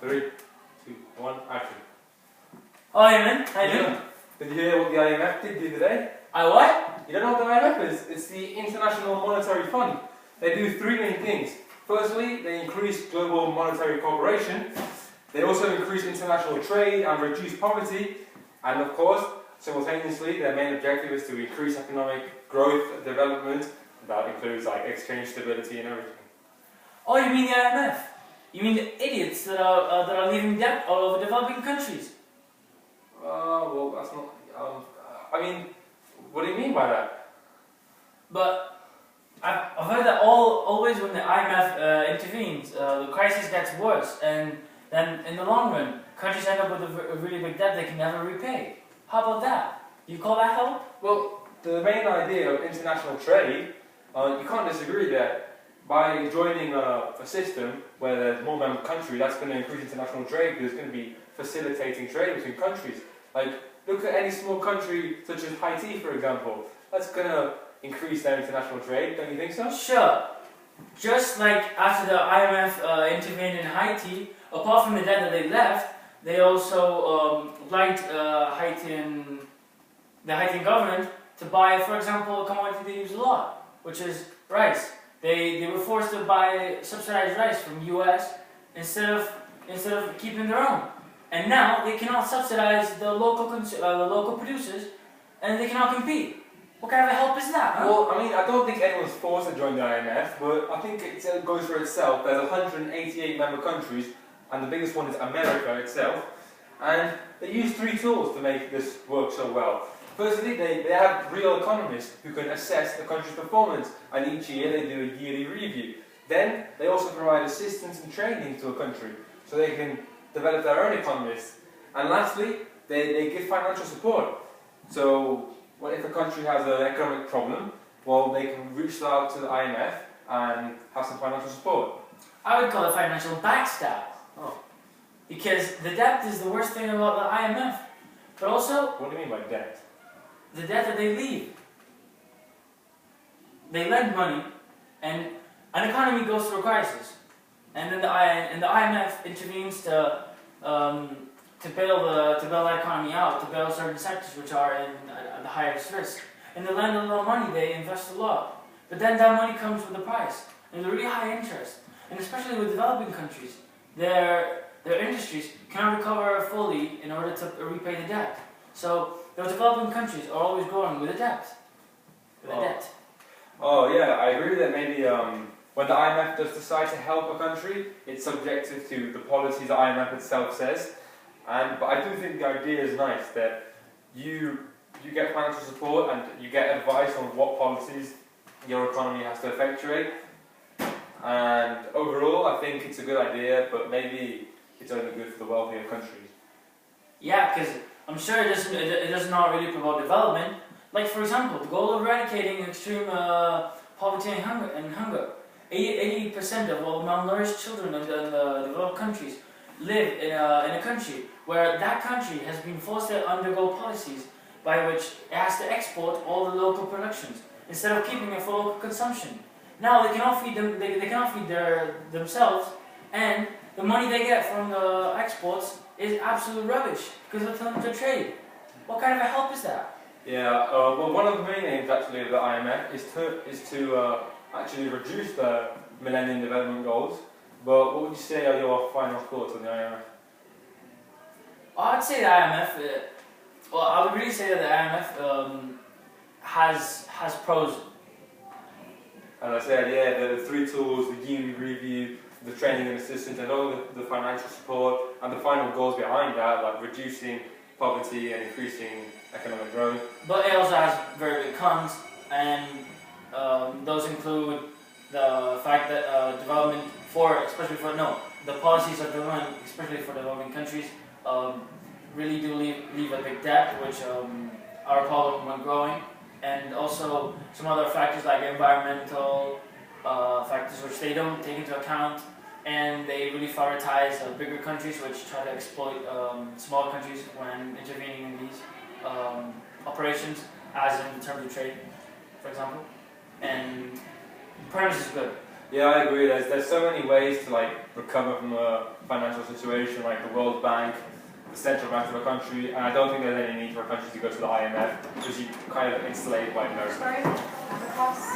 3, 2, 1, action. Oh, hey man, how you doing? Did you hear what the IMF did the other day? I what? You don't know what the IMF is? It's the International Monetary Fund. They do three main things. Firstly, they increase global monetary cooperation. They also increase international trade and reduce poverty. And of course, simultaneously, their main objective is to increase economic growth, development. That includes like exchange stability and everything. Oh, you mean the IMF? You mean the idiots that are leaving debt all over developing countries? Well, that's not. I mean, what do you mean by that? But I've heard that always when the IMF intervenes, the crisis gets worse, and then in the long run, countries end up with a really big debt they can never repay. How about that? Do you call that help? Well, the main idea of international trade, you can't disagree that by joining a system where there's more member countries, that's going to increase international trade because it's going to be facilitating trade between countries. Like, look at any small country such as Haiti, for example. That's going to increase their international trade, don't you think so? Sure. Just like after the IMF intervened in Haiti, apart from the debt that they left, they also obliged the Haitian government to buy, for example, a commodity they use a lot, which is rice. They were forced to buy subsidized rice from US instead of keeping their own. And now they cannot subsidize the local producers, and they cannot compete. What kind of a help is that? Huh? Well, I mean, I don't think anyone's forced to join the IMF, but I think it goes for itself. There's 188 member countries, and the biggest one is America itself. And they use three tools to make this work so well. Firstly, they have real economists who can assess the country's performance, and each year they do a yearly review. Then they also provide assistance and training to a country, so they can develop their own economists. And lastly, they give financial support. So, well, if a country has an economic problem, well, they can reach out to the IMF and have some financial support. I would call it financial backstab. Oh. Because the debt is the worst thing about the IMF. But also, What do you mean by debt? the debt that they leave. They lend money, and an economy goes through a crisis. And then the IMF intervenes to bail that economy out, to bail certain sectors which are in the highest risk. And they lend a little money, they invest a lot. But then that money comes with a price, and a really high interest. And especially with developing countries, their industries cannot recover fully in order to repay the debt. So those developing countries are always growing with a debt. Oh yeah, I agree that maybe when the IMF does decide to help a country, it's subjective to the policies the IMF itself says. But I do think the idea is nice that you get financial support and you get advice on what policies your economy has to effectuate. And overall, I think it's a good idea, but maybe it's only good for the wealthier countries. Yeah, because I'm sure it does not really promote development. Like, for example, the goal of eradicating extreme poverty and hunger. 80% of all malnourished children in the developed countries live in a country where that country has been forced to undergo policies by which it has to export all the local productions instead of keeping it for local consumption. Now they cannot feed them. They cannot feed themselves, and the money they get from the exports is absolute rubbish because of the trade. What kind of a help is that? Yeah, well, one of the main aims actually of the IMF is to actually reduce the Millennium Development Goals. But what would you say are your final thoughts on the IMF? I'd say the IMF. Well, I would really say that the IMF has pros. As I said, yeah, the three tools, the yearly review, the training and assistance, and all the financial support, and the final goals behind that, like reducing poverty and increasing economic growth. But it also has very big cons, and those include the fact that the policies of development, especially for developing countries, really do leave a big debt, which are a problem when growing, and also some other factors like environmental factors which they don't take into account, and they really favorize bigger countries which try to exploit small countries when intervening in these operations, as in terms of trade, for example. And the premise is good. Yeah, I agree. There's so many ways to like recover from a financial situation, like the World Bank, the central bank of a country, and I don't think there's any need for a country to go to the IMF because you're kind of enslaved by America. Sorry, the cost.